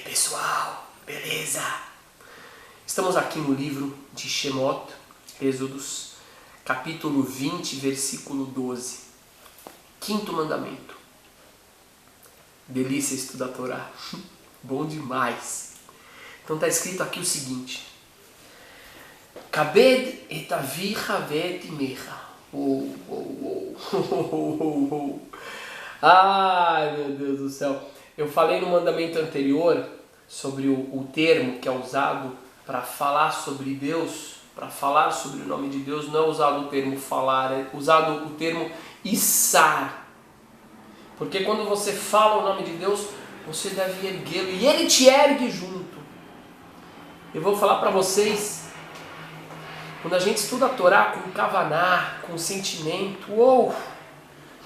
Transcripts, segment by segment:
Pessoal, beleza? Estamos aqui no livro de Shemot, Êxodos, capítulo 20, versículo 12. Quinto mandamento. Delícia estudar a Torá. Bom demais. Então está escrito aqui o seguinte. Kabed et avicha ve'et imecha. Ai, meu Deus do céu. Eu falei no mandamento anterior sobre o termo que é usado para falar sobre Deus, para falar sobre o nome de Deus. Não é usado o termo falar, é usado o termo içar. Porque quando você fala o nome de Deus, você deve erguê-lo e ele te ergue junto. Eu vou falar para vocês, quando a gente estuda a Torá com kavaná, com sentimento,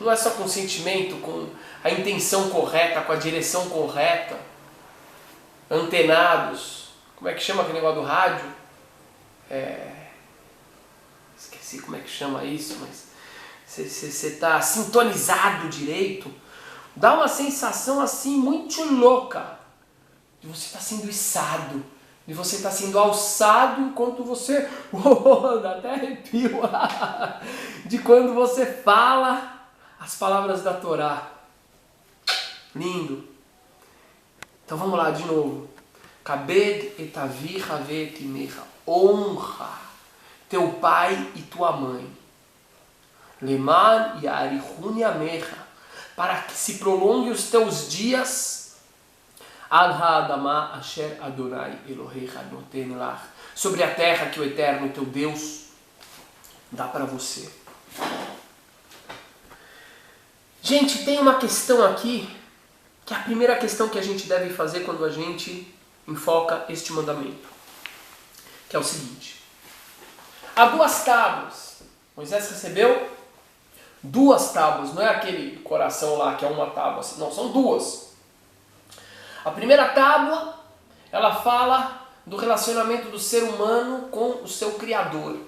não é só com sentimento, com a intenção correta, com a direção correta, antenados, como é que chama aquele negócio do rádio? Esqueci como é que chama isso, mas você está sintonizado direito, dá uma sensação assim muito louca, de você estar sendo içado, de você estar sendo alçado enquanto você, dá até arrepio, de quando você fala as palavras da Torá. Lindo. Então vamos lá de novo. Kabed et avicha ve'et imecha. Honra teu pai e tua mãe. Leman ya'arichun yamecha. Para que se prolongue os teus dias. Al ha'adama asher Adonai Elohecha noten lach. Sobre a terra que o Eterno, teu Deus, dá para você. Gente, tem uma questão aqui, que é a primeira questão que a gente deve fazer quando a gente enfoca este mandamento. Que é o seguinte. Há duas tábuas. Moisés recebeu duas tábuas. Não é aquele coração lá que é uma tábua. Não, são duas. A primeira tábua, ela fala do relacionamento do ser humano com o seu Criador.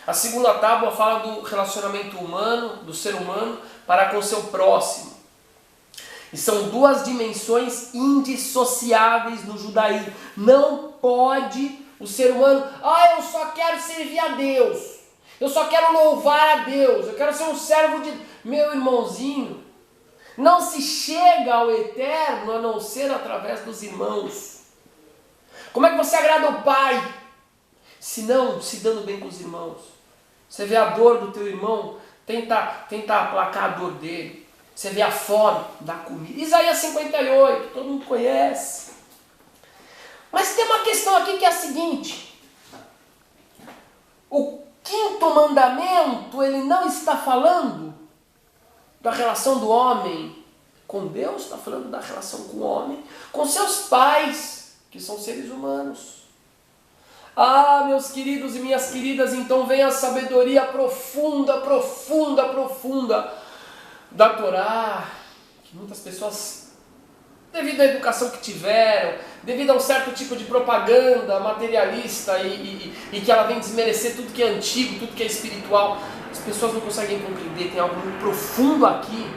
A segunda tábua fala do relacionamento humano, do ser humano, para com o seu próximo. E são duas dimensões indissociáveis no judaísmo. Não pode o ser humano, eu só quero servir a Deus. Eu só quero louvar a Deus. Eu quero ser um servo de... Meu irmãozinho, não se chega ao Eterno a não ser através dos irmãos. Como é que você agrada o Pai? Se não, se dando bem com os irmãos. Você vê a dor do teu irmão, tenta aplacar a dor dele. Você vê a fome, dá comida. Isaías 58, todo mundo conhece. Mas tem uma questão aqui que é a seguinte. O quinto mandamento, ele não está falando da relação do homem com Deus, está falando da relação com o homem, com seus pais, que são seres humanos. Meus queridos e minhas queridas, então vem a sabedoria profunda da Torá, que muitas pessoas, devido à educação que tiveram, devido a um certo tipo de propaganda materialista e que ela vem desmerecer tudo que é antigo, tudo que é espiritual, as pessoas não conseguem compreender, tem algo muito profundo aqui.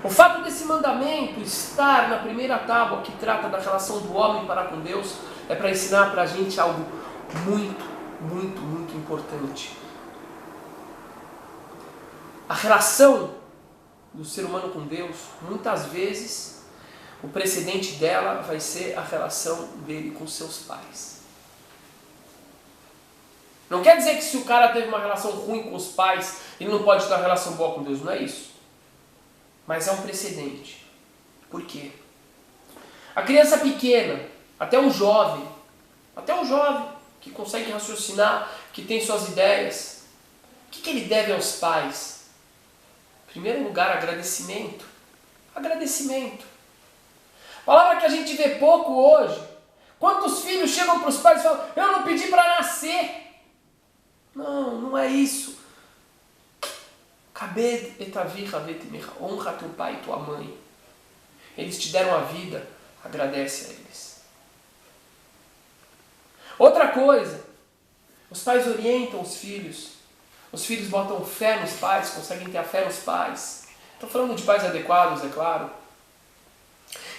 O fato desse mandamento estar na primeira tábua que trata da relação do homem para com Deus é para ensinar para a gente algo muito importante. A relação do ser humano com Deus, muitas vezes, o precedente dela vai ser a relação dele com seus pais. Não quer dizer que se o cara teve uma relação ruim com os pais, ele não pode ter uma relação boa com Deus, não é isso. Mas é um precedente. Por quê? A criança pequena, até um jovem que consegue raciocinar, que tem suas ideias, o que ele deve aos pais? Em primeiro lugar, agradecimento. Agradecimento. Palavra que a gente vê pouco hoje. Quantos filhos chegam para os pais e falam, eu não pedi para nascer. Não é isso. Kabed et avicha ve'et imecha. Honra teu pai e tua mãe. Eles te deram a vida, agradece a eles. Outra coisa, os pais orientam os filhos botam fé nos pais, conseguem ter a fé nos pais. Estou falando de pais adequados, é claro.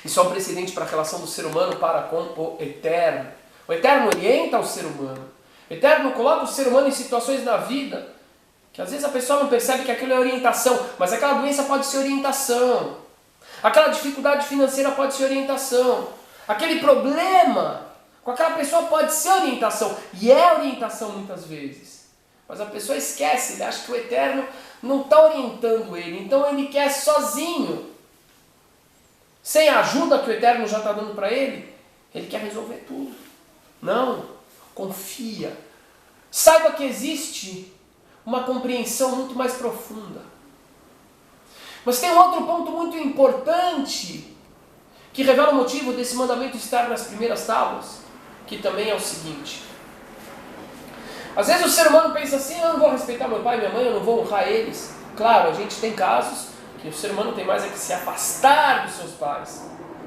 Isso é um precedente para a relação do ser humano para com o Eterno. O Eterno orienta o ser humano. O Eterno coloca o ser humano em situações na vida que às vezes a pessoa não percebe que aquilo é orientação, mas aquela doença pode ser orientação. Aquela dificuldade financeira pode ser orientação. Aquele problema com aquela pessoa pode ser orientação. E é orientação muitas vezes. Mas a pessoa esquece, ele acha que o Eterno não está orientando ele. Então ele quer sozinho, sem a ajuda que o Eterno já está dando para ele, ele quer resolver tudo. Não, confia. Saiba que existe uma compreensão muito mais profunda. Mas tem um outro ponto muito importante que revela o motivo desse mandamento estar nas primeiras tábuas, que também é o seguinte. Às vezes o ser humano pensa assim, eu não vou respeitar meu pai e minha mãe, eu não vou honrar eles. Claro, a gente tem casos que o ser humano tem mais é que se afastar dos seus pais,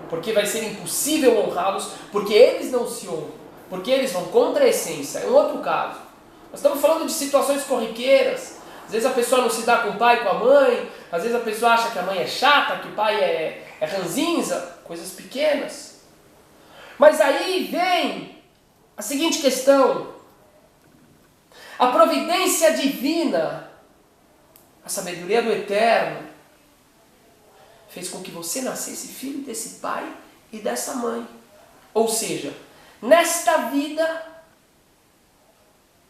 porque vai ser impossível honrá-los, porque eles não se honram, porque eles vão contra a essência. É um outro caso. Nós estamos falando de situações corriqueiras. Às vezes a pessoa não se dá com o pai e com a mãe, às vezes a pessoa acha que a mãe é chata, que o pai é ranzinza, coisas pequenas. Mas aí vem a seguinte questão. A providência divina, a sabedoria do Eterno, fez com que você nascesse filho desse pai e dessa mãe. Ou seja, nesta vida,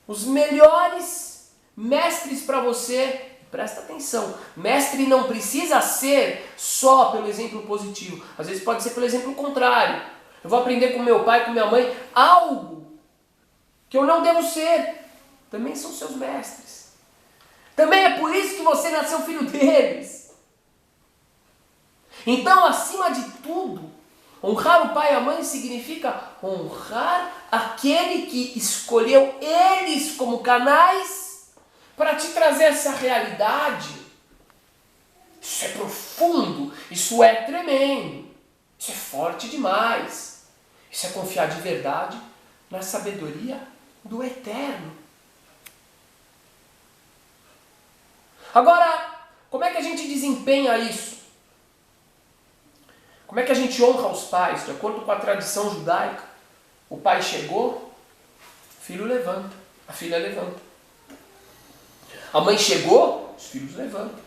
os melhores mestres para você, presta atenção, mestre não precisa ser só pelo exemplo positivo, às vezes pode ser pelo exemplo contrário. Eu vou aprender com meu pai, com minha mãe, algo que eu não devo ser. Também são seus mestres. Também é por isso que você nasceu filho deles. Então, acima de tudo, honrar o pai e a mãe significa honrar aquele que escolheu eles como canais para te trazer essa realidade. Isso é profundo, isso é tremendo, isso é forte demais. Isso é confiar de verdade na sabedoria do Eterno. Agora, como é que a gente desempenha isso? Como é que a gente honra os pais? De acordo com a tradição judaica, o pai chegou, o filho levanta, a filha levanta. A mãe chegou, os filhos levantam.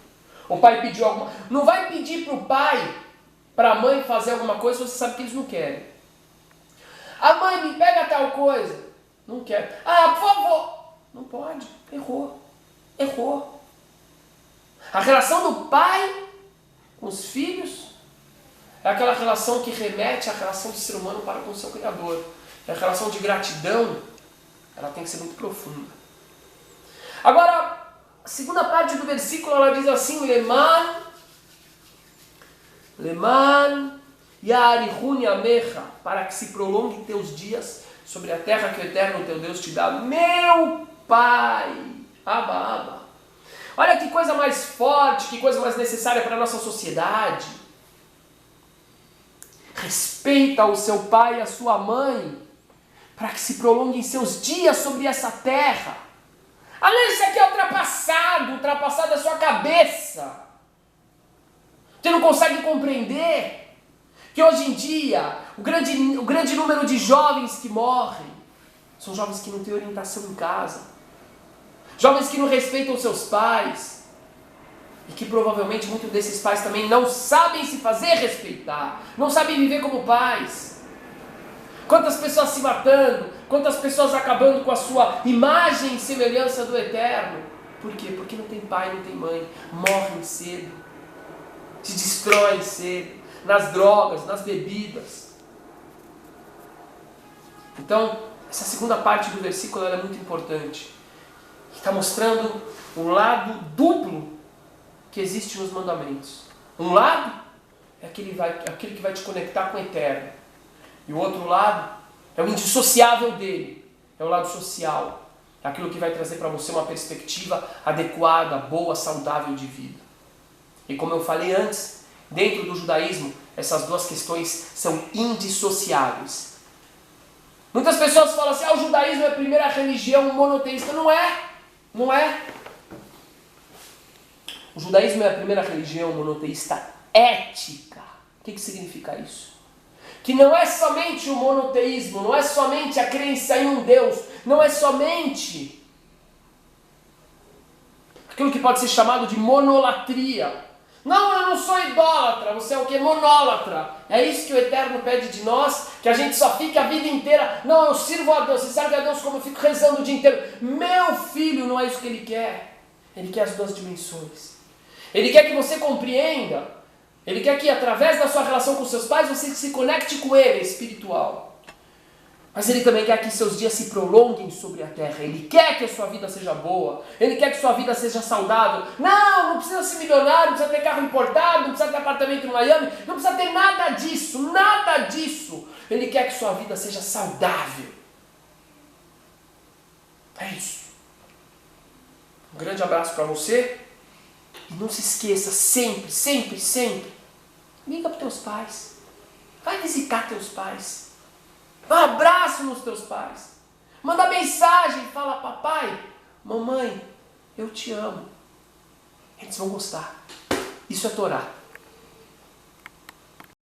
O pai pediu alguma... Não vai pedir para o pai, para a mãe fazer alguma coisa se você sabe que eles não querem. A mãe me pega tal coisa. Não quer. Ah, por favor. Não pode. Errou. Errou. A relação do pai com os filhos é aquela relação que remete à relação do ser humano para com o seu Criador. E a relação de gratidão, ela tem que ser muito profunda. Agora, a segunda parte do versículo, ela diz assim, Leman Yarihuni Amecha, para que se prolongue teus dias sobre a terra que o Eterno teu Deus te dá. Meu Pai, Abba. Olha que coisa mais forte, que coisa mais necessária para a nossa sociedade. Respeita o seu pai e a sua mãe, para que se prolonguem seus dias sobre essa terra. Aliás, isso aqui é ultrapassado a sua cabeça. Você não consegue compreender que hoje em dia o grande número de jovens que morrem são jovens que não têm orientação em casa. Jovens que não respeitam seus pais. E que provavelmente muitos desses pais também não sabem se fazer respeitar. Não sabem viver como pais. Quantas pessoas se matando. Quantas pessoas acabando com a sua imagem e semelhança do Eterno. Por quê? Porque não tem pai, não tem mãe. Morrem cedo. Se destroem cedo. Nas drogas, nas bebidas. Então, essa segunda parte do versículo ela é muito importante. Está mostrando um lado duplo que existe nos mandamentos. Um lado é aquele que vai te conectar com o Eterno. E o outro lado é o indissociável dele. É o lado social. É aquilo que vai trazer para você uma perspectiva adequada, boa, saudável de vida. E como eu falei antes, dentro do judaísmo, essas duas questões são indissociáveis. Muitas pessoas falam assim, o judaísmo é a primeira religião monoteísta. Não é. Não é. O judaísmo é a primeira religião monoteísta ética. O que significa isso? Que não é somente o monoteísmo, não é somente a crença em um Deus, não é somente aquilo que pode ser chamado de monolatria. Não, eu não sou idólatra, você é o que? Monólatra. É isso que o Eterno pede de nós, que a gente só fique a vida inteira. Não, eu sirvo a Deus, você serve a Deus como eu fico rezando o dia inteiro. Meu filho, não é isso que Ele quer. Ele quer as duas dimensões. Ele quer que você compreenda. Ele quer que através da sua relação com seus pais você se conecte com Ele, espiritual. Mas Ele também quer que seus dias se prolonguem sobre a terra. Ele quer que a sua vida seja boa. Ele quer que sua vida seja saudável. Não precisa ser milionário, não precisa ter carro importado, não precisa ter apartamento em Miami, não precisa ter nada disso, nada disso. Ele quer que sua vida seja saudável. É isso. Um grande abraço para você. E não se esqueça, sempre, sempre, sempre, liga para teus pais. Vai visitar teus pais. Dá um abraço nos teus pais. Manda mensagem, fala: papai, mamãe, eu te amo. Eles vão gostar. Isso é Torá.